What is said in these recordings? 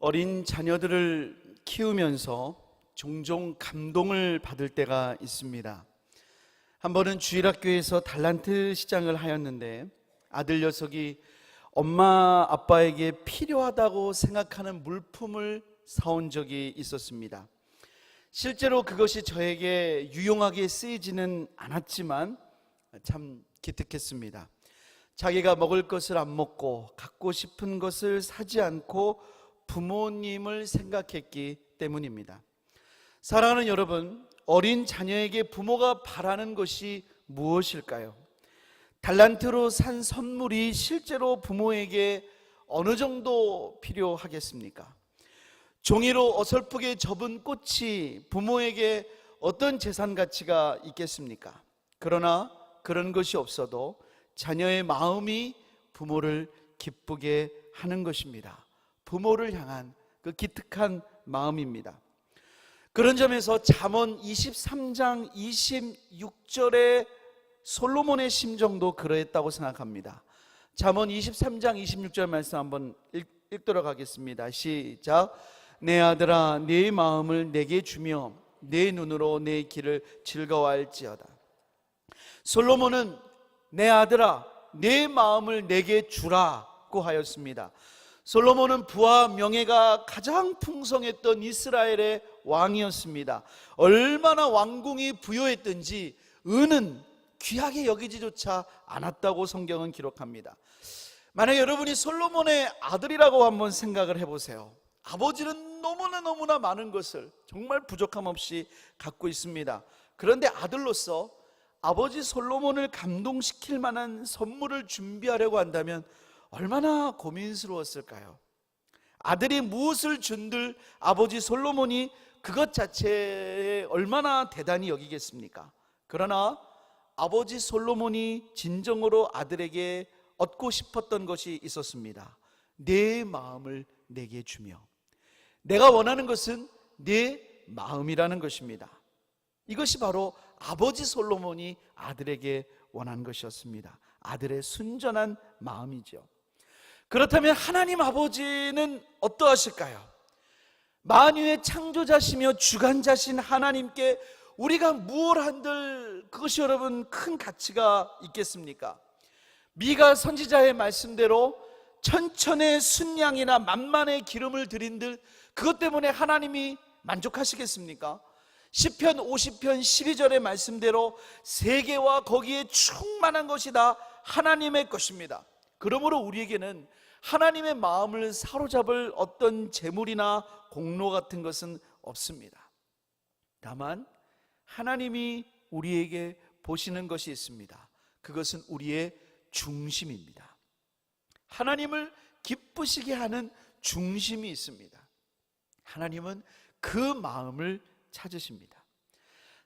어린 자녀들을 키우면서 종종 감동을 받을 때가 있습니다. 한 번은 주일학교에서 달란트 시장을 하였는데 아들 녀석이 엄마 아빠에게 필요하다고 생각하는 물품을 사온 적이 있었습니다. 실제로 그것이 저에게 유용하게 쓰이지는 않았지만 참 기특했습니다. 자기가 먹을 것을 안 먹고 갖고 싶은 것을 사지 않고 부모님을 생각했기 때문입니다. 사랑하는 여러분, 어린 자녀에게 부모가 바라는 것이 무엇일까요? 달란트로 산 선물이 실제로 부모에게 어느 정도 필요하겠습니까? 종이로 어설프게 접은 꽃이 부모에게 어떤 재산 가치가 있겠습니까? 그러나 그런 것이 없어도 자녀의 마음이 부모를 기쁘게 하는 것입니다. 부모를 향한 그 기특한 마음입니다. 그런 점에서 잠언 23장 26절의 솔로몬의 심정도 그러했다고 생각합니다. 잠언 23장 26절 말씀 한번 읽도록 하겠습니다. 시작. 내 아들아, 내 마음을 내게 주며 내 눈으로 내 길을 즐거워할지어다. 솔로몬은 내 아들아, 내 마음을 내게 주라고 하였습니다. 솔로몬은 부와 명예가 가장 풍성했던 이스라엘의 왕이었습니다. 얼마나 왕궁이 부요했든지 은은 귀하게 여기지조차 않았다고 성경은 기록합니다. 만약 여러분이 솔로몬의 아들이라고 한번 생각을 해보세요. 아버지는 너무나 많은 것을 정말 부족함 없이 갖고 있습니다. 그런데 아들로서 아버지 솔로몬을 감동시킬 만한 선물을 준비하려고 한다면 얼마나 고민스러웠을까요? 아들이 무엇을 준들 아버지 솔로몬이 그것 자체에 얼마나 대단히 여기겠습니까? 그러나 아버지 솔로몬이 진정으로 아들에게 얻고 싶었던 것이 있었습니다. 내 마음을 내게 주며, 내가 원하는 것은 내 마음이라는 것입니다. 이것이 바로 아버지 솔로몬이 아들에게 원한 것이었습니다. 아들의 순전한 마음이죠. 그렇다면 하나님 아버지는 어떠하실까요? 만유의 창조자시며 주관자신 하나님께 우리가 무엇 한들 그것이 여러분 큰 가치가 있겠습니까? 미가 선지자의 말씀대로 천천의 순양이나 만만의 기름을 드린들 그것 때문에 하나님이 만족하시겠습니까? 시편 50편 12절의 말씀대로 세계와 거기에 충만한 것이 다 하나님의 것입니다. 그러므로 우리에게는 하나님의 마음을 사로잡을 어떤 재물이나 공로 같은 것은 없습니다. 다만 하나님이 우리에게 보시는 것이 있습니다. 그것은 우리의 중심입니다. 하나님을 기쁘시게 하는 중심이 있습니다. 하나님은 그 마음을 찾으십니다.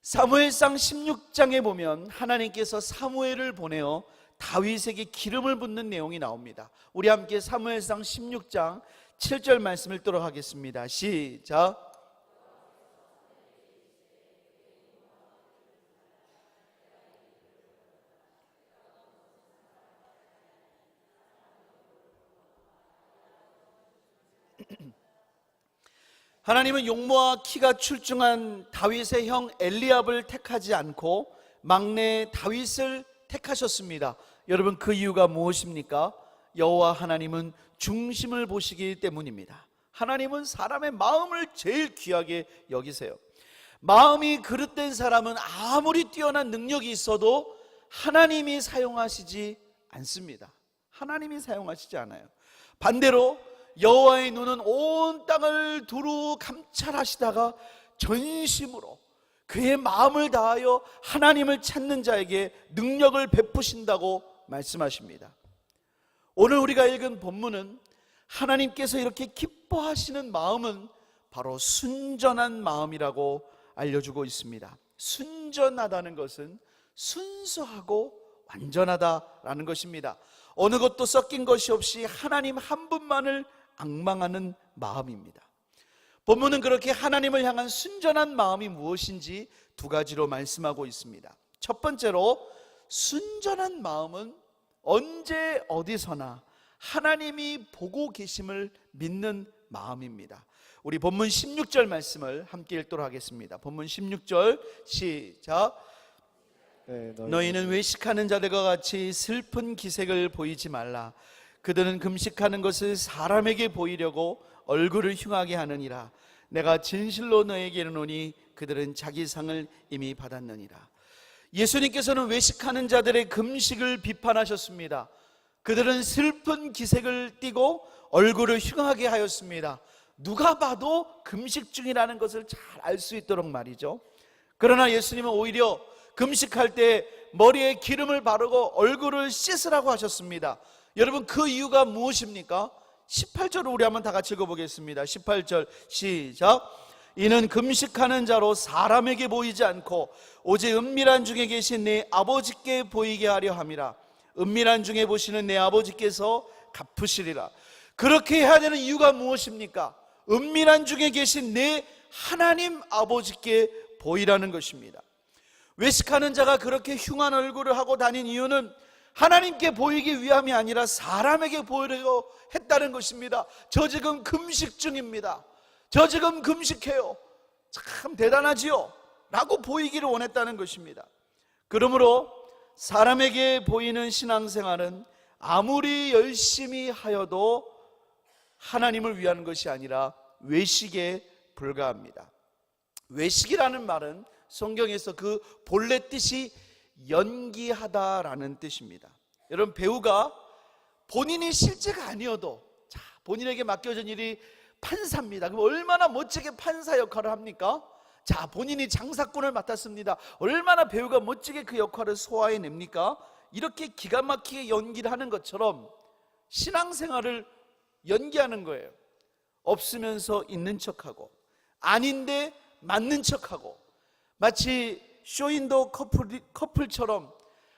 사무엘상 16장에 보면 하나님께서 사무엘을 보내어 다윗에게 기름을 붓는 내용이 나옵니다. 우리 함께 사무엘상 16장 7절 말씀 읽도록 하겠습니다. 시작. 하나님은 용모와 키가 출중한 다윗의 형 엘리압을 택하지 않고 막내 다윗을 택하셨습니다. 여러분, 그 이유가 무엇입니까? 여호와 하나님은 중심을 보시기 때문입니다. 하나님은 사람의 마음을 제일 귀하게 여기세요. 마음이 그릇된 사람은 아무리 뛰어난 능력이 있어도 하나님이 사용하시지 않습니다. 하나님이 사용하시지 않아요. 반대로 여호와의 눈은 온 땅을 두루 감찰하시다가 전심으로 그의 마음을 다하여 하나님을 찾는 자에게 능력을 베푸신다고 말씀하십니다. 오늘 우리가 읽은 본문은 하나님께서 이렇게 기뻐하시는 마음은 바로 순전한 마음이라고 알려주고 있습니다. 순전하다는 것은 순수하고 완전하다라는 것입니다. 어느 것도 섞인 것이 없이 하나님 한 분만을 앙망하는 마음입니다. 본문은 그렇게 하나님을 향한 순전한 마음이 무엇인지 두 가지로 말씀하고 있습니다. 첫 번째로, 순전한 마음은 언제 어디서나 하나님이 보고 계심을 믿는 마음입니다. 우리 본문 16절 말씀을 함께 읽도록 하겠습니다. 본문 16절 시작. 너희는 외식하는 자들과 같이 슬픈 기색을 보이지 말라. 그들은 금식하는 것을 사람에게 보이려고 얼굴을 흉하게 하느니라. 내가 진실로 너에게 이르노니 그들은 자기 상을 이미 받았느니라. 예수님께서는 외식하는 자들의 금식을 비판하셨습니다. 그들은 슬픈 기색을 띠고 얼굴을 흉하게 하였습니다. 누가 봐도 금식 중이라는 것을 잘 알 수 있도록 말이죠. 그러나 예수님은 오히려 금식할 때 머리에 기름을 바르고 얼굴을 씻으라고 하셨습니다. 여러분, 그 이유가 무엇입니까? 18절을 우리 한번 다 같이 읽어보겠습니다. 18절 시작. 이는 금식하는 자로 사람에게 보이지 않고 오직 은밀한 중에 계신 내 아버지께 보이게 하려 함이라. 은밀한 중에 보시는 내 아버지께서 갚으시리라. 그렇게 해야 되는 이유가 무엇입니까? 은밀한 중에 계신 내 하나님 아버지께 보이라는 것입니다. 외식하는 자가 그렇게 흉한 얼굴을 하고 다닌 이유는 하나님께 보이기 위함이 아니라 사람에게 보이려고 했다는 것입니다. 저 지금 금식 중입니다. 저 지금 금식해요. 참 대단하지요? 라고 보이기를 원했다는 것입니다. 그러므로 사람에게 보이는 신앙생활은 아무리 열심히 하여도 하나님을 위한 것이 아니라 외식에 불과합니다. 외식이라는 말은 성경에서 그 본래 뜻이 연기하다라는 뜻입니다. 여러분, 배우가 본인이 실제가 아니어도 본인에게 맡겨진 일이 판사입니다. 그럼 얼마나 멋지게 판사 역할을 합니까? 본인이 장사꾼을 맡았습니다. 얼마나 배우가 멋지게 그 역할을 소화해냅니까? 이렇게 기가 막히게 연기를 하는 것처럼 신앙생활을 연기하는 거예요. 없으면서 있는 척하고 아닌데 맞는 척하고 마치 쇼윈도 커플처럼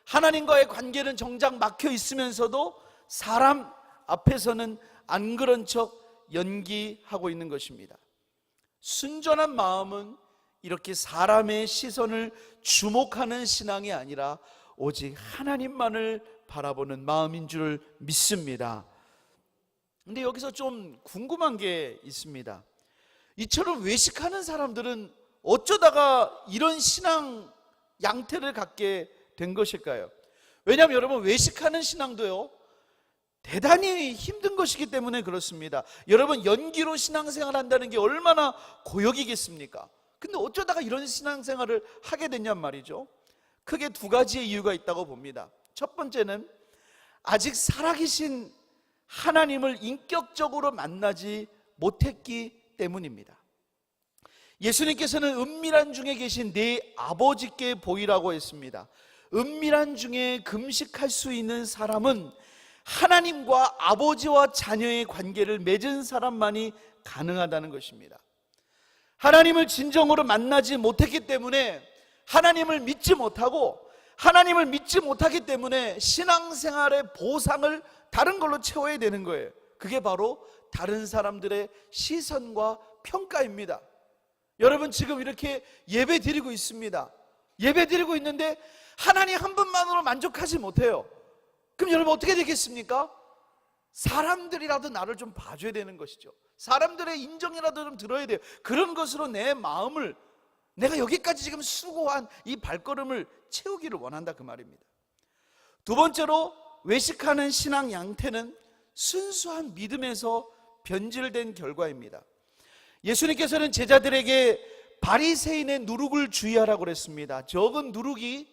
하나님과의 관계는 정작 막혀 있으면서도 사람 앞에서는 안 그런 척 연기하고 있는 것입니다. 순전한 마음은 이렇게 사람의 시선을 주목하는 신앙이 아니라 오직 하나님만을 바라보는 마음인 줄 믿습니다. 근데 여기서 좀 궁금한 게 있습니다. 이처럼 외식하는 사람들은 어쩌다가 이런 신앙 양태를 갖게 된 것일까요? 왜냐하면 여러분, 외식하는 신앙도요 대단히 힘든 것이기 때문에 그렇습니다. 여러분, 연기로 신앙생활 한다는 게 얼마나 고역이겠습니까? 근데 어쩌다가 이런 신앙생활을 하게 됐냔 말이죠. 크게 두 가지의 이유가 있다고 봅니다. 첫 번째는 아직 살아계신 하나님을 인격적으로 만나지 못했기 때문입니다. 예수님께서는 은밀한 중에 계신 내 아버지께 보이라고 했습니다. 은밀한 중에 금식할 수 있는 사람은 하나님과 아버지와 자녀의 관계를 맺은 사람만이 가능하다는 것입니다. 하나님을 진정으로 만나지 못했기 때문에 하나님을 믿지 못하고, 하나님을 믿지 못하기 때문에 신앙생활의 보상을 다른 걸로 채워야 되는 거예요. 그게 바로 다른 사람들의 시선과 평가입니다. 여러분, 지금 이렇게 예배 드리고 있습니다. 예배 드리고 있는데 하나님 한 분만으로 만족하지 못해요. 그럼 여러분 어떻게 되겠습니까? 사람들이라도 나를 좀 봐줘야 되는 것이죠. 사람들의 인정이라도 좀 들어야 돼요. 그런 것으로 내 마음을, 내가 여기까지 지금 수고한 이 발걸음을 채우기를 원한다, 그 말입니다. 두 번째로, 외식하는 신앙 양태는 순수한 믿음에서 변질된 결과입니다. 예수님께서는 제자들에게 바리새인의 누룩을 주의하라고 그랬습니다. 적은 누룩이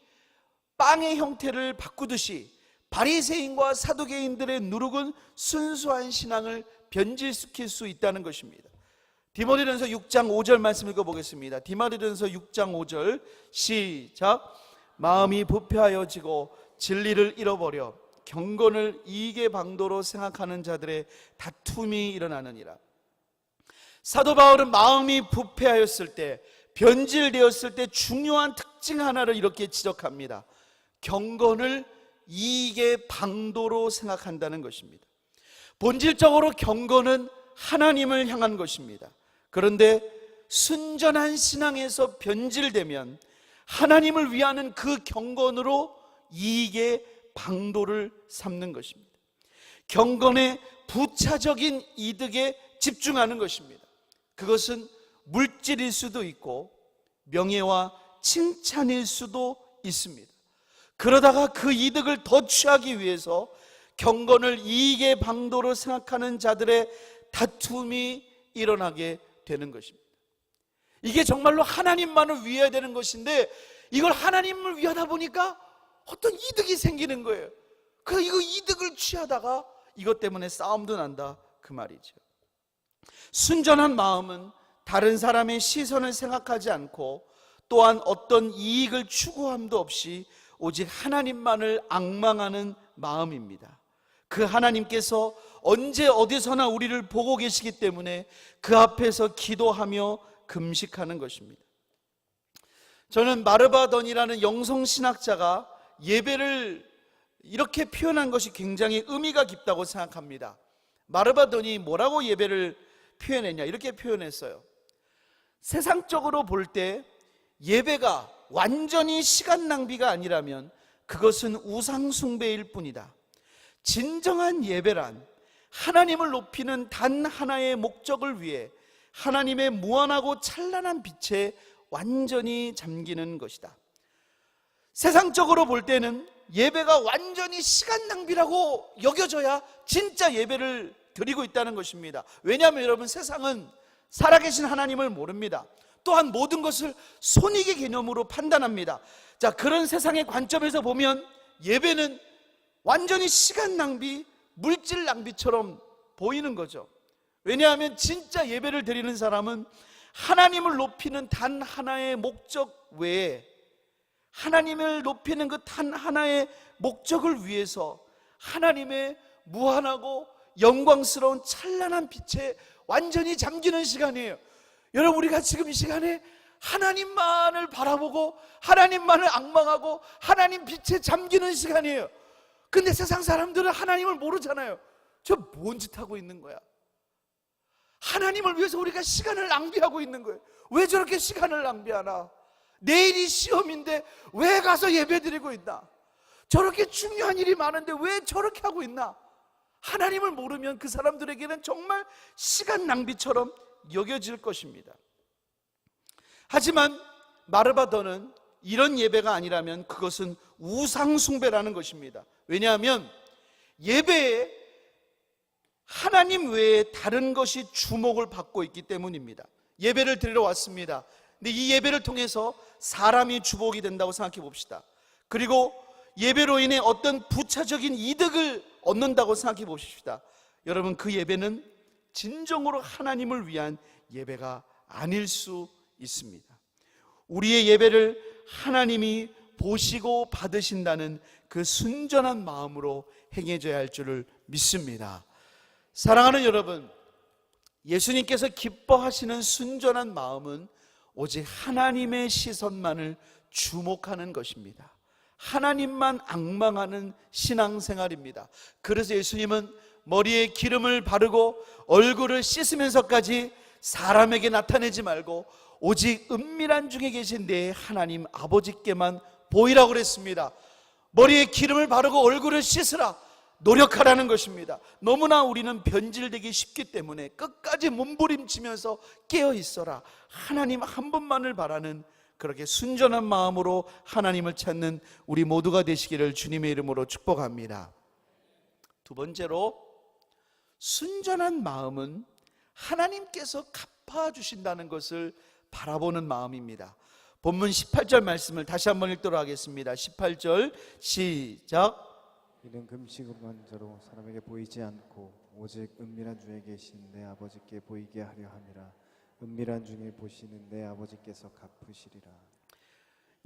빵의 형태를 바꾸듯이 바리새인과 사두개인들의 누룩은 순수한 신앙을 변질시킬 수 있다는 것입니다. 디모데전서 6장 5절 말씀 읽어보겠습니다. 디모데전서 6장 5절 시작. 마음이 부패하여지고 진리를 잃어버려 경건을 이익의 방도로 생각하는 자들의 다툼이 일어나느니라. 사도 바울은 마음이 부패하였을 때, 변질되었을 때 중요한 특징 하나를 이렇게 지적합니다. 경건을 이익의 방도로 생각한다는 것입니다. 본질적으로 경건은 하나님을 향한 것입니다. 그런데 순전한 신앙에서 변질되면 하나님을 위하는 그 경건으로 이익의 방도를 삼는 것입니다. 경건의 부차적인 이득에 집중하는 것입니다. 그것은 물질일 수도 있고 명예와 칭찬일 수도 있습니다. 그러다가 그 이득을 더 취하기 위해서 경건을 이익의 방도로 생각하는 자들의 다툼이 일어나게 되는 것입니다. 이게 정말로 하나님만을 위해야 되는 것인데 이걸 하나님을 위하다 보니까 어떤 이득이 생기는 거예요. 그래서 이거 이득을 취하다가 이것 때문에 싸움도 난다 그 말이죠. 순전한 마음은 다른 사람의 시선을 생각하지 않고 또한 어떤 이익을 추구함도 없이 오직 하나님만을 앙망하는 마음입니다. 그 하나님께서 언제 어디서나 우리를 보고 계시기 때문에 그 앞에서 기도하며 금식하는 것입니다. 저는 마르바던이라는 영성신학자가 예배를 이렇게 표현한 것이 굉장히 의미가 깊다고 생각합니다. 마르바돈이 뭐라고 예배를 표현했냐, 이렇게 표현했어요. 세상적으로 볼 때 예배가 완전히 시간 낭비가 아니라면 그것은 우상 숭배일 뿐이다. 진정한 예배란 하나님을 높이는 단 하나의 목적을 위해 하나님의 무한하고 찬란한 빛에 완전히 잠기는 것이다. 세상적으로 볼 때는 예배가 완전히 시간 낭비라고 여겨져야 진짜 예배를 드리고 있다는 것입니다. 왜냐하면 여러분, 세상은 살아계신 하나님을 모릅니다. 또한 모든 것을 손익의 개념으로 판단합니다. 자, 그런 세상의 관점에서 보면 예배는 완전히 시간 낭비, 물질 낭비처럼 보이는 거죠. 왜냐하면 진짜 예배를 드리는 사람은 하나님을 높이는 단 하나의 목적 외에, 하나님을 높이는 그 단 하나의 목적을 위해서 하나님의 무한하고 영광스러운 찬란한 빛에 완전히 잠기는 시간이에요. 여러분, 우리가 지금 이 시간에 하나님만을 바라보고 하나님만을 앙망하고 하나님 빛에 잠기는 시간이에요. 근데 세상 사람들은 하나님을 모르잖아요. 저 뭔 짓 하고 있는 거야? 하나님을 위해서 우리가 시간을 낭비하고 있는 거예요. 왜 저렇게 시간을 낭비하나? 내일이 시험인데 왜 가서 예배드리고 있나? 저렇게 중요한 일이 많은데 왜 저렇게 하고 있나? 하나님을 모르면 그 사람들에게는 정말 시간 낭비처럼 여겨질 것입니다. 하지만 마르바더는 이런 예배가 아니라면 그것은 우상숭배라는 것입니다. 왜냐하면 예배에 하나님 외에 다른 것이 주목을 받고 있기 때문입니다. 예배를 드리러 왔습니다. 근데 이 예배를 통해서 사람이 주목이 된다고 생각해 봅시다. 그리고 예배로 인해 어떤 부차적인 이득을 얻는다고 생각해 보십시다. 여러분, 그 예배는 진정으로 하나님을 위한 예배가 아닐 수 있습니다. 우리의 예배를 하나님이 보시고 받으신다는 그 순전한 마음으로 행해져야 할 줄을 믿습니다. 사랑하는 여러분, 예수님께서 기뻐하시는 순전한 마음은 오직 하나님의 시선만을 주목하는 것입니다. 하나님만 앙망하는 신앙생활입니다. 그래서 예수님은 머리에 기름을 바르고 얼굴을 씻으면서까지 사람에게 나타내지 말고 오직 은밀한 중에 계신 내 하나님 아버지께만 보이라고 그랬습니다. 머리에 기름을 바르고 얼굴을 씻으라, 노력하라는 것입니다. 너무나 우리는 변질되기 쉽기 때문에 끝까지 몸부림치면서 깨어있어라, 하나님 한 분만을 바라는 그렇게 순전한 마음으로 하나님을 찾는 우리 모두가 되시기를 주님의 이름으로 축복합니다. 두 번째로, 순전한 마음은 하나님께서 갚아주신다는 것을 바라보는 마음입니다. 본문 18절 말씀을 다시 한번 읽도록 하겠습니다. 18절 시작. 이는 금식으로만 저로 사람에게 보이지 않고 오직 은밀한 중에 계신 내 아버지께 보이게 하려 함이라. 은밀한 중에 보시는 내 아버지께서 갚으시리라.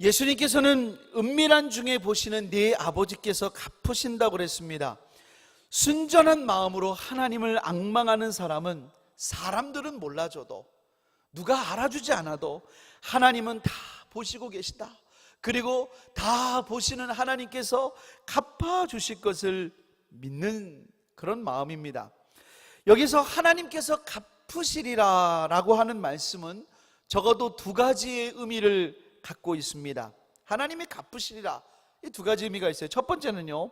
예수님께서는 은밀한 중에 보시는 네 아버지께서 갚으신다고 그랬습니다. 순전한 마음으로 하나님을 앙망하는 사람은 사람들은 몰라줘도, 누가 알아주지 않아도 하나님은 다 보시고 계시다, 그리고 다 보시는 하나님께서 갚아주실 것을 믿는 그런 마음입니다. 여기서 하나님께서 갚으시리라 라고 하는 말씀은 적어도 두 가지의 의미를 갖고 있습니다. 하나님이 갚으시리라, 이 두 가지 의미가 있어요. 첫 번째는요,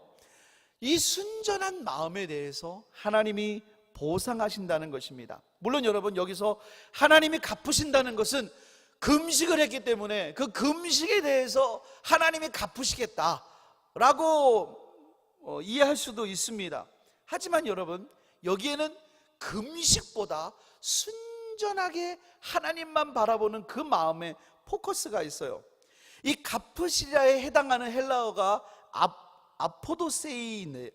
이 순전한 마음에 대해서 하나님이 보상하신다는 것입니다. 물론 여러분, 여기서 하나님이 갚으신다는 것은 금식을 했기 때문에 그 금식에 대해서 하나님이 갚으시겠다라고 이해할 수도 있습니다. 하지만 여러분, 여기에는 금식보다 순전하게 하나님만 바라보는 그 마음에 포커스가 있어요. 이 갚으시라에 해당하는 헬라어가 아포도세이인데요.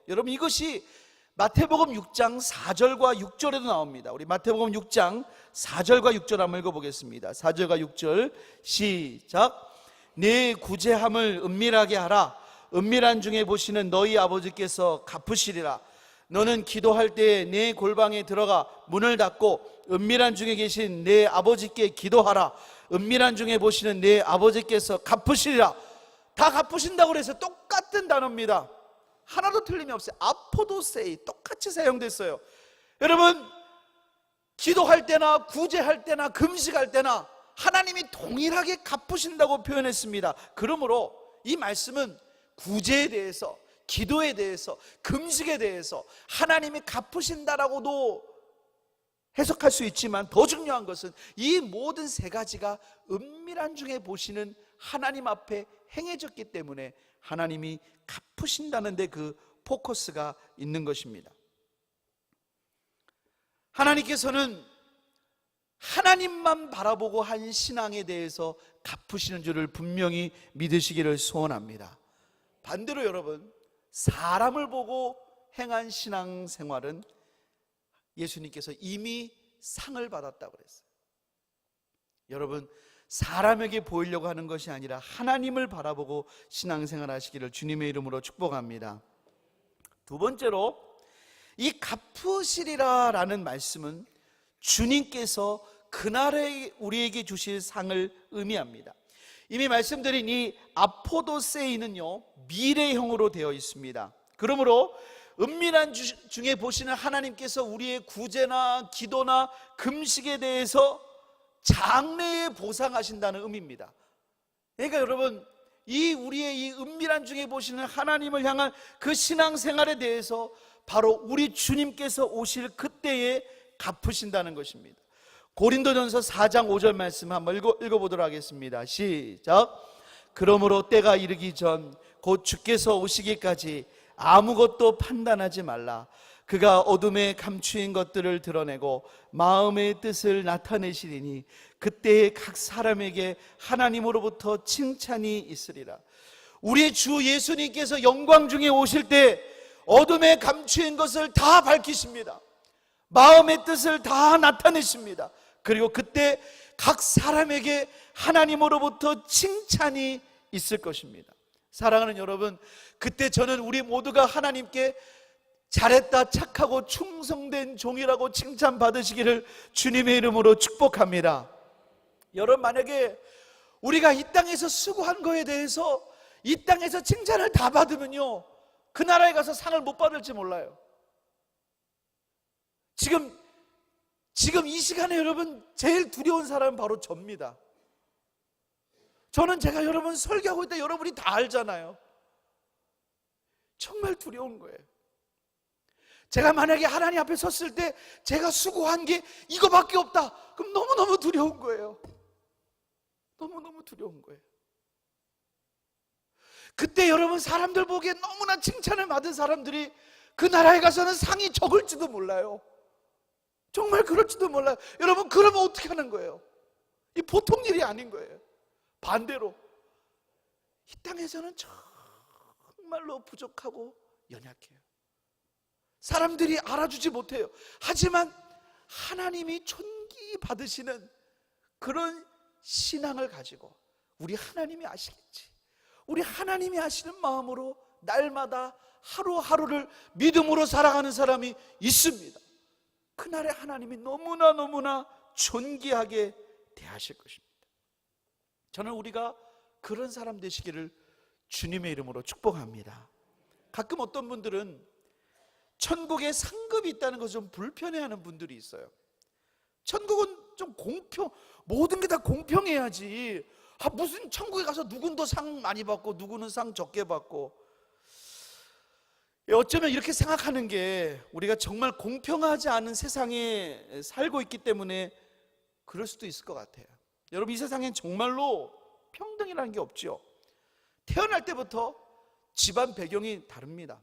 여러분, 이것이 마태복음 6장 4절과 6절에도 나옵니다. 우리 마태복음 6장 4절과 6절 한번 읽어보겠습니다. 4절과 6절 시작. 내 구제함을 은밀하게 하라. 은밀한 중에 보시는 너희 아버지께서 갚으시리라. 너는 기도할 때에 내 골방에 들어가 문을 닫고 은밀한 중에 계신 내 아버지께 기도하라. 은밀한 중에 보시는 내 아버지께서 갚으시리라. 다 갚으신다고 해서 똑같은 단어입니다. 하나도 틀림이 없어요. 아포도세이, 똑같이 사용됐어요. 여러분, 기도할 때나 구제할 때나 금식할 때나 하나님이 동일하게 갚으신다고 표현했습니다. 그러므로 이 말씀은 구제에 대해서, 기도에 대해서, 금식에 대해서 하나님이 갚으신다라고도 해석할 수 있지만, 더 중요한 것은 이 모든 세 가지가 은밀한 중에 보시는 하나님 앞에 행해졌기 때문에 하나님이 갚으신다는 데 그 포커스가 있는 것입니다. 하나님께서는 하나님만 바라보고 한 신앙에 대해서 갚으시는 줄을 분명히 믿으시기를 소원합니다. 반대로 여러분, 사람을 보고 행한 신앙생활은 예수님께서 이미 상을 받았다고 그랬어요. 여러분, 사람에게 보이려고 하는 것이 아니라 하나님을 바라보고 신앙생활 하시기를 주님의 이름으로 축복합니다. 두 번째로, 이 갚으시리라 라는 말씀은 주님께서 그날에 우리에게 주실 상을 의미합니다. 이미 말씀드린 이 아포도세이는요, 미래형으로 되어 있습니다. 그러므로 은밀한 중에 보시는 하나님께서 우리의 구제나 기도나 금식에 대해서 장래에 보상하신다는 의미입니다. 그러니까 여러분, 우리의 이 은밀한 중에 보시는 하나님을 향한 그 신앙생활에 대해서 바로 우리 주님께서 오실 그때에 갚으신다는 것입니다. 고린도전서 4장 5절 말씀 한번 읽어보도록 하겠습니다. 시작. 그러므로 때가 이르기 전 곧 주께서 오시기까지 아무것도 판단하지 말라. 그가 어둠에 감추인 것들을 드러내고 마음의 뜻을 나타내시리니 그때에 각 사람에게 하나님으로부터 칭찬이 있으리라. 우리 주 예수님께서 영광 중에 오실 때 어둠에 감추인 것을 다 밝히십니다. 마음의 뜻을 다 나타내십니다. 그리고 그때 각 사람에게 하나님으로부터 칭찬이 있을 것입니다. 사랑하는 여러분, 그때 저는 우리 모두가 하나님께 잘했다, 착하고 충성된 종이라고 칭찬받으시기를 주님의 이름으로 축복합니다. 여러분, 만약에 우리가 이 땅에서 수고한 거에 대해서 이 땅에서 칭찬을 다 받으면요, 그 나라에 가서 상을 못 받을지 몰라요. 지금 이 시간에 여러분 제일 두려운 사람은 바로 접니다. 저는 제가 여러분 설교하고 있다 여러분이 다 알잖아요. 정말 두려운 거예요. 제가 만약에 하나님 앞에 섰을 때 제가 수고한 게 이거밖에 없다, 그럼 너무너무 두려운 거예요. 너무너무 두려운 거예요. 그때 여러분, 사람들 보기에 너무나 칭찬을 받은 사람들이 그 나라에 가서는 상이 적을지도 몰라요. 정말 그럴지도 몰라요. 여러분, 그러면 어떻게 하는 거예요? 이 보통 일이 아닌 거예요. 반대로 이 땅에서는 정말로 부족하고 연약해요. 사람들이 알아주지 못해요. 하지만 하나님이 존귀 받으시는 그런 신앙을 가지고 우리 하나님이 아시겠지, 우리 하나님이 아시는 마음으로 날마다 하루하루를 믿음으로 살아가는 사람이 있습니다. 그날에 하나님이 너무나 존귀하게 대하실 것입니다. 저는 우리가 그런 사람 되시기를 주님의 이름으로 축복합니다. 가끔 어떤 분들은 천국에 상급이 있다는 것을 좀 불편해하는 분들이 있어요. 천국은 좀 모든 게 다 공평해야지. 무슨 천국에 가서 누군 더 상 많이 받고 누구는 상 적게 받고. 어쩌면 이렇게 생각하는 게 우리가 정말 공평하지 않은 세상에 살고 있기 때문에 그럴 수도 있을 것 같아요. 여러분, 이 세상엔 정말로 평등이라는 게 없죠. 태어날 때부터 집안 배경이 다릅니다.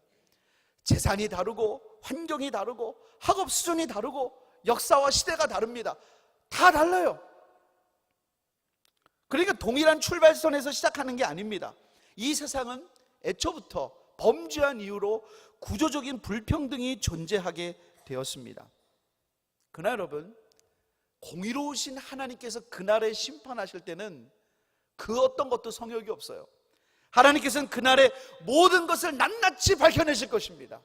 재산이 다르고 환경이 다르고 학업 수준이 다르고 역사와 시대가 다릅니다. 다 달라요. 그러니까 동일한 출발선에서 시작하는 게 아닙니다. 이 세상은 애초부터 범죄한 이유로 구조적인 불평등이 존재하게 되었습니다. 그러나 여러분, 공의로우신 하나님께서 그날에 심판하실 때는 그 어떤 것도 성역이 없어요. 하나님께서는 그날에 모든 것을 낱낱이 밝혀내실 것입니다.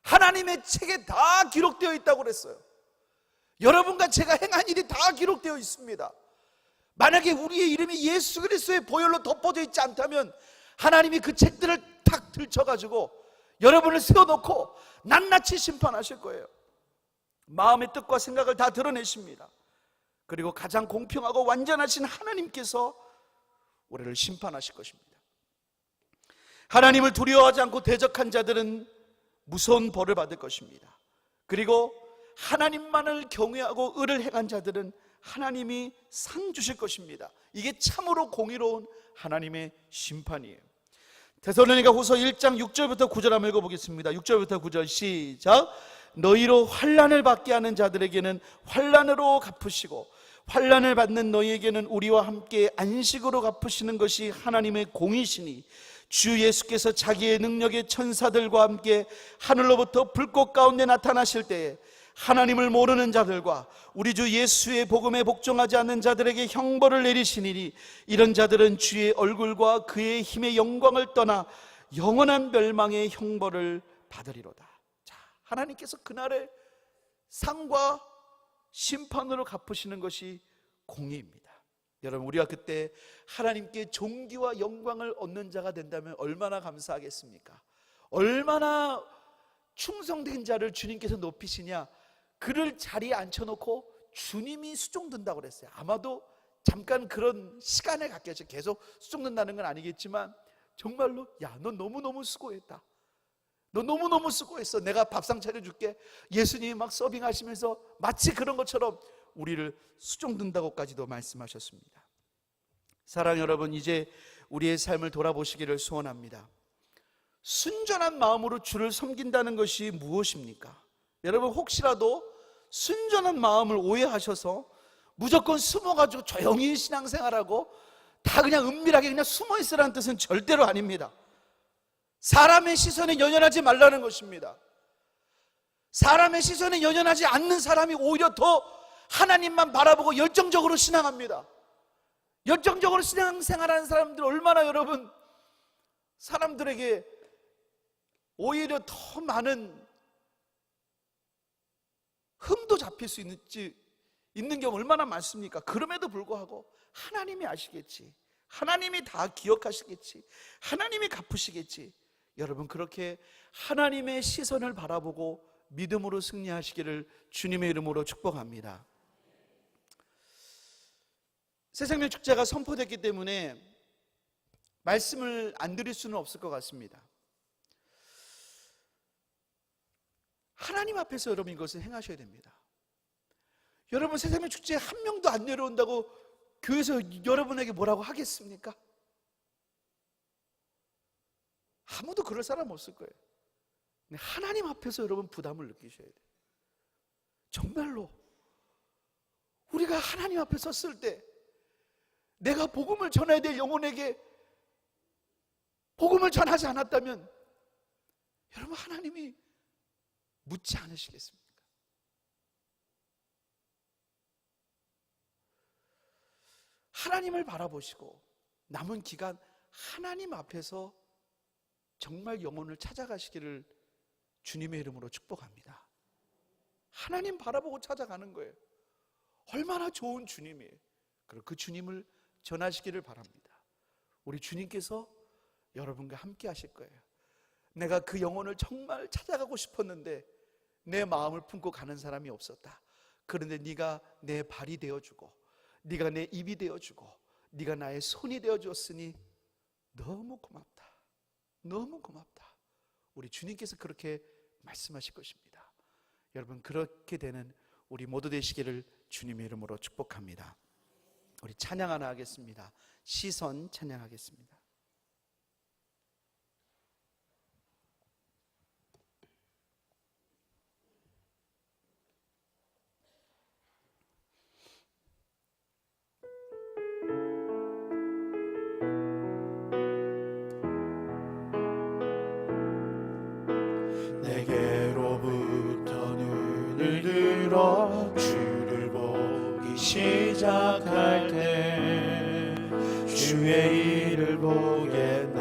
하나님의 책에 다 기록되어 있다고 그랬어요. 여러분과 제가 행한 일이 다 기록되어 있습니다. 만약에 우리의 이름이 예수 그리스도의 보혈로 덮어져 있지 않다면 하나님이 그 책들을 탁 들쳐가지고 여러분을 세워놓고 낱낱이 심판하실 거예요. 마음의 뜻과 생각을 다 드러내십니다. 그리고 가장 공평하고 완전하신 하나님께서 우리를 심판하실 것입니다. 하나님을 두려워하지 않고 대적한 자들은 무서운 벌을 받을 것입니다. 그리고 하나님만을 경외하고 의를 행한 자들은 하나님이 상 주실 것입니다. 이게 참으로 공의로운 하나님의 심판이에요. 데살로니가 후서 1장 6절부터 9절 한번 읽어보겠습니다. 6절부터 9절 시작. 너희로 환난을 받게 하는 자들에게는 환난으로 갚으시고 환난을 받는 너희에게는 우리와 함께 안식으로 갚으시는 것이 하나님의 공이시니 주 예수께서 자기의 능력의 천사들과 함께 하늘로부터 불꽃 가운데 나타나실 때에 하나님을 모르는 자들과 우리 주 예수의 복음에 복종하지 않는 자들에게 형벌을 내리시니니 이런 자들은 주의 얼굴과 그의 힘의 영광을 떠나 영원한 멸망의 형벌을 받으리로다. 자, 하나님께서 그날의 상과 심판으로 갚으시는 것이 공의입니다. 여러분, 우리가 그때 하나님께 존귀와 영광을 얻는 자가 된다면 얼마나 감사하겠습니까? 얼마나 충성된 자를 주님께서 높이시냐. 그를 자리에 앉혀놓고 주님이 수종든다고 그랬어요. 아마도 잠깐 그런 시간을 갖겠죠. 계속 수종든다는 건 아니겠지만 정말로 야, 너 너무너무 수고했다. 너 너무너무 수고했어. 내가 밥상 차려줄게. 예수님이 막 서빙하시면서 마치 그런 것처럼 우리를 수종든다고까지도 말씀하셨습니다. 사랑 여러분, 이제 우리의 삶을 돌아보시기를 소원합니다. 순전한 마음으로 주를 섬긴다는 것이 무엇입니까? 여러분, 혹시라도 순전한 마음을 오해하셔서 무조건 숨어가지고 조용히 신앙생활하고 다 그냥 은밀하게 그냥 숨어있으라는 뜻은 절대로 아닙니다. 사람의 시선에 연연하지 말라는 것입니다. 사람의 시선에 연연하지 않는 사람이 오히려 더 하나님만 바라보고 열정적으로 신앙합니다. 열정적으로 신앙생활하는 사람들 얼마나 여러분 사람들에게 오히려 더 많은 흠도 잡힐 수 있는 경우 얼마나 많습니까? 그럼에도 불구하고 하나님이 아시겠지, 하나님이 다 기억하시겠지, 하나님이 갚으시겠지. 여러분, 그렇게 하나님의 시선을 바라보고 믿음으로 승리하시기를 주님의 이름으로 축복합니다. 새생명 축제가 선포됐기 때문에 말씀을 안 드릴 수는 없을 것 같습니다. 하나님 앞에서 여러분 이것을 행하셔야 됩니다. 여러분, 새생명 축제에 한 명도 안 내려온다고 교회에서 여러분에게 뭐라고 하겠습니까? 아무도 그럴 사람 없을 거예요. 근데 하나님 앞에서 여러분 부담을 느끼셔야 돼요. 정말로 우리가 하나님 앞에 섰을 때 내가 복음을 전해야 될 영혼에게 복음을 전하지 않았다면 여러분, 하나님이 묻지 않으시겠습니까? 하나님을 바라보시고 남은 기간 하나님 앞에서 정말 영혼을 찾아가시기를 주님의 이름으로 축복합니다. 하나님 바라보고 찾아가는 거예요. 얼마나 좋은 주님이에요. 그리고 그 주님을 전하시기를 바랍니다. 우리 주님께서 여러분과 함께 하실 거예요. 내가 그 영혼을 정말 찾아가고 싶었는데 내 마음을 품고 가는 사람이 없었다. 그런데 네가 내 발이 되어주고 네가 내 입이 되어주고 네가 나의 손이 되어주었으니 너무 고맙다. 너무 고맙다. 우리 주님께서 그렇게 말씀하실 것입니다. 여러분, 그렇게 되는 우리 모두 되시기를 주님의 이름으로 축복합니다. 우리 찬양 하나 하겠습니다. 시선 찬양하겠습니다. 내게로부터 눈을 들어 주를 보기 시작할 때 주의 일을 보겠네.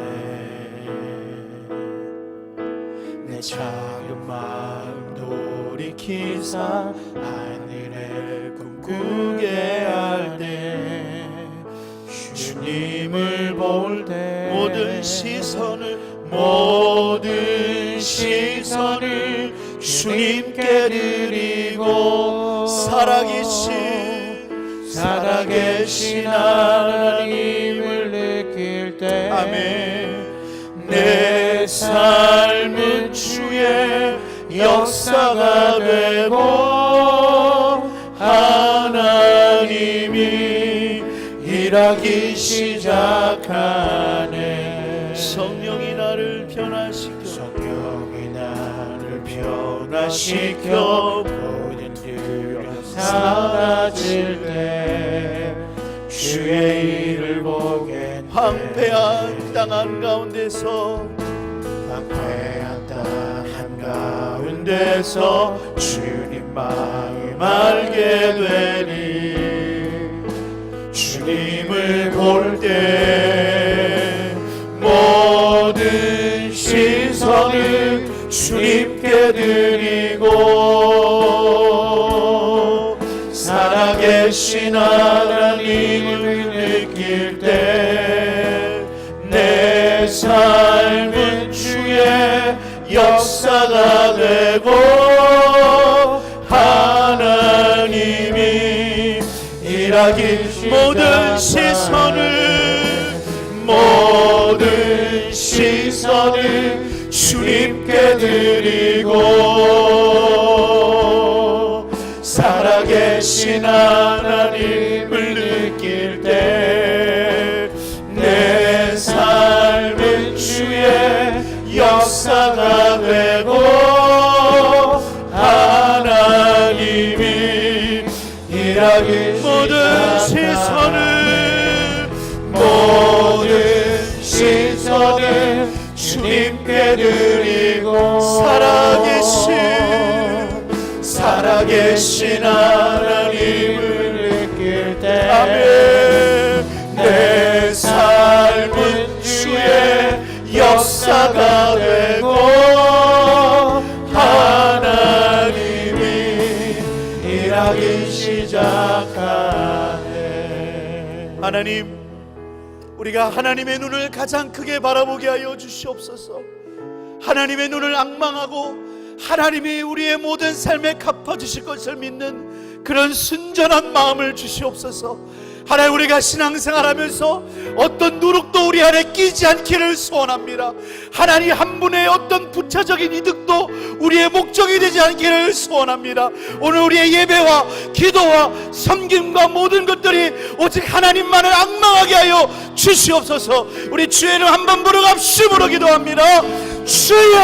내 작은 마음 돌이키사 하늘에 꿈꾸게 할 때 주님을 볼 때 모든 시선을 주님께 드리고 살아계신 하나님을 느낄 때 아멘. 내 삶은 주의 역사가 되고 하나님이 일하기 시작하네. 성령이 나를 변화시켜 모든 두려움 사라질 때 주의 일을 보겠네. 황폐한 땅 한가운데서 주님 마음 알게 되니 주님을 볼 때 모든 시선을 주님께 드리고 살아계신 하나님을 느낄 때 내 삶은 주의 역사가 되고 하나님이 일하기 모든 시선을 주님께 드리고 살아계신 하나님을 느낄 때 내 삶은 주의 역사가 되고 하나님이 일하기 모든 시선을 주님께 드리고 살아계신 하나님을 느낄 때 아멘. 내 삶은 주의 역사가 되고 하나님이 일하기 시작하네. 하나님, 우리가 하나님의 눈을 가장 크게 바라보게 하여 주시옵소서. 하나님의 눈을 앙망하고 하나님이 우리의 모든 삶에 갚아주실 것을 믿는 그런 순전한 마음을 주시옵소서. 하나님, 우리가 신앙생활하면서 어떤 누룩도 우리 안에 끼지 않기를 소원합니다. 하나님, 한 분의 어떤 부차적인 이득도 우리의 목적이 되지 않기를 소원합니다. 오늘 우리의 예배와 기도와 섬김과 모든 것들이 오직 하나님만을 앙망하게 하여 주시옵소서. 우리 주의 이름 한번 부르갑심으로 기도합니다. 주여!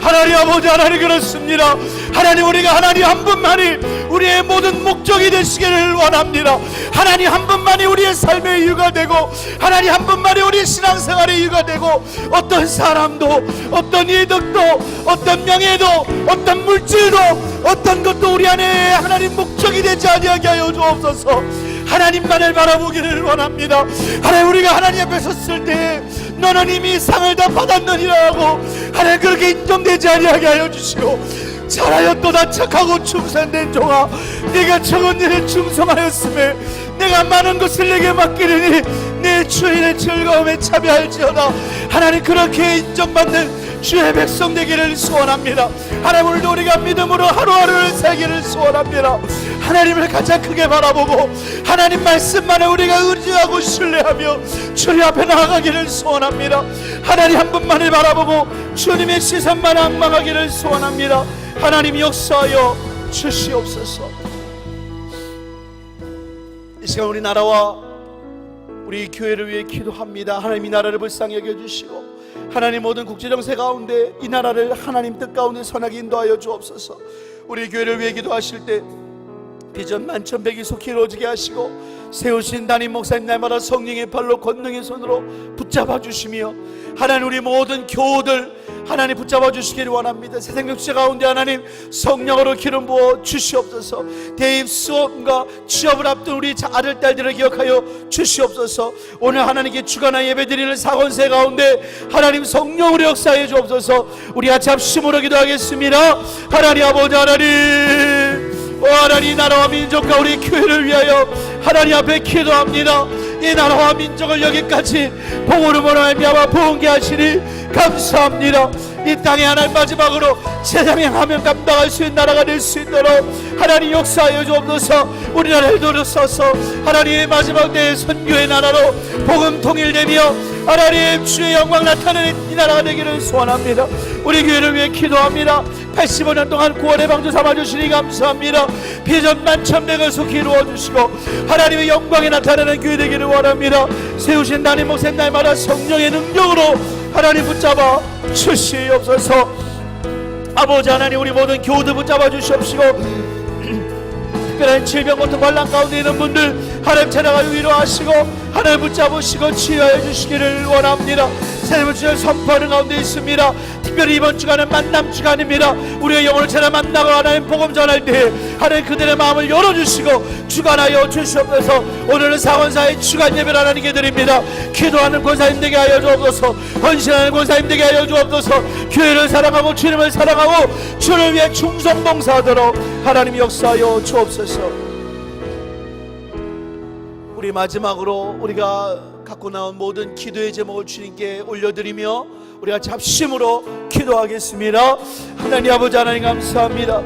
하나님 아버지, 하나님 그렇습니다. 하나님, 우리가 하나님 한 분만이 우리의 모든 목적이 되시기를 원합니다. 하나님 한 분만이 우리의 삶의 이유가 되고 하나님 한 분만이 우리 신앙생활의 이유가 되고 어떤 사람도 어떤 이득도 어떤 명예도 어떤 물질도 어떤 것도 우리 안에 하나님 목적이 되지 아니하게 하여 주옵소서. 하나님만을 바라보기를 원합니다. 하나님, 우리가 하나님 앞에 섰을 때 너는 이미 상을 다 받았느니라 하고 하나님 그렇게 인정되지 아니하게 하여 주시고 잘하였도다 착하고 충성된 종아, 네가 적은 일에 충성하였음에 내가 많은 것을 내게 맡기리니 내 주인의 즐거움에 참여할지어다. 하나님, 그렇게 인정받는 주의 백성 되기를 소원합니다. 하나님, 오늘도 우리가 믿음으로 하루하루를 살기를 소원합니다. 하나님을 가장 크게 바라보고 하나님 말씀만에 우리가 의지하고 신뢰하며 주님 앞에 나아가기를 소원합니다. 하나님 한 분만을 바라보고 주님의 시선만 앙망하기를 소원합니다. 하나님 역사하여 주시옵소서. 이 시간 우리 나라와 우리 교회를 위해 기도합니다. 하나님, 이 나라를 불쌍히 여겨주시고 하나님 모든 국제정세 가운데 이 나라를 하나님 뜻 가운데 선하게 인도하여 주옵소서. 우리 교회를 위해 기도하실 때 비전 만천백이 속히 이루어지게 하시고 세우신 담임 목사님 날마다 성령의 발로 권능의 손으로 붙잡아 주시며 하나님 우리 모든 교우들 하나님 붙잡아 주시기를 원합니다. 새생명체 가운데 하나님 성령으로 기름 부어 주시옵소서. 대입 수업과 취업을 앞둔 우리 아들 딸들을 기억하여 주시옵소서. 오늘 하나님께 주간한 예배드리는 사건세 가운데 하나님 성령으로 역사해 주옵소서. 우리가 잡심으로 기도하겠습니다. 하나님 아버지, 하나님 하나님, 이 나라와 민족과 우리 교회를 위하여 하나님 앞에 기도합니다. 이 나라와 민족을 여기까지 복으로 말미암아 부흥케 하시니 감사합니다. 이 땅에 하나님 마지막으로 제사명하면 감당할 수 있는 나라가 될 수 있도록 하나님 역사하여 주옵소서. 우리나라를 도려서서 하나님의 마지막 때의 선교의 나라로 복음 통일되며 하나님 주의 영광 나타내는 이 나라가 되기를 소원합니다. 우리 교회를 위해 기도합니다. 85년 동안 구원의 방주 삼아주시니 감사합니다. 비전 만천백을 속히 이루어주시고 하나님의 영광이 나타나는 교회 되기를 원합니다. 세우신 담임 목사님 날마다 성령의 능력으로 하나님 붙잡아 주시옵소서. 아버지 하나님, 우리 모든 교우들 붙잡아 주시옵시고 특별한 질병 고통 환난 가운데 있는 분들 하나님 찾아가여 위로하시고 하나님 붙잡으시고 치유하여 주시기를 원합니다. 새로운 주를 선포하는 가운데 있습니다. 특별히 이번 주간은 만남 주간입니다. 우리의 영혼을 찾아 만나고 하나님 복음 전할 때 하나님 그들의 마음을 열어주시고 주관하여 주시옵소서. 오늘은 사원사의 주간 예배를 하나님께 드립니다. 기도하는 권사님 되게 하여 주옵소서. 헌신하는 권사님 되게 하여 주옵소서. 교회를 사랑하고 주님을 사랑하고 주를 위해 충성봉사하도록 하나님 역사하여 주옵소서. 우리 마지막으로 우리가 갖고 나온 모든 기도의 제목을 주님께 올려드리며 우리가 잡심으로 기도하겠습니다. 하나님 아버지, 하나님 감사합니다.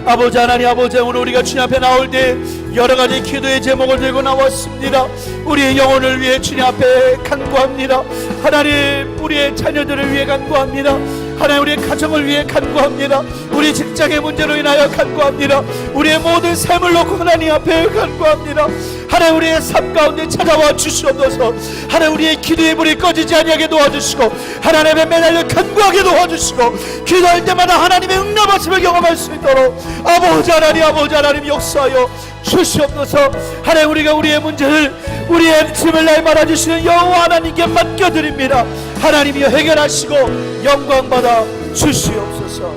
아버지 하나님, 아버지 오늘 우리가 주님 앞에 나올 때 여러가지 기도의 제목을 들고 나왔습니다. 우리의 영혼을 위해 주님 앞에 간구합니다. 하나님, 우리의 자녀들을 위해 간구합니다. 하나님, 우리의 가정을 위해 간구합니다. 우리 직장의 문제로 인하여 간구합니다. 우리의 모든 삶을 놓고 하나님 앞에 간구합니다. 하나님, 우리의 삶 가운데 찾아와 주시옵소서. 하나님, 우리의 기도의 불이 꺼지지 아니하게 도와주시고 하나님의 매달려 간구하게 도와주시고 기도할 때마다 하나님의 응답하심을 경험할 수 있도록 아버지 하나님, 아버지 하나님 역사하여 주시옵소서. 하나님, 우리가 우리의 문제를 우리의 짐을 날마다 주시는 여호와 하나님께 맡겨드립니다. 하나님이여 해결하시고 영광 받아 주시옵소서.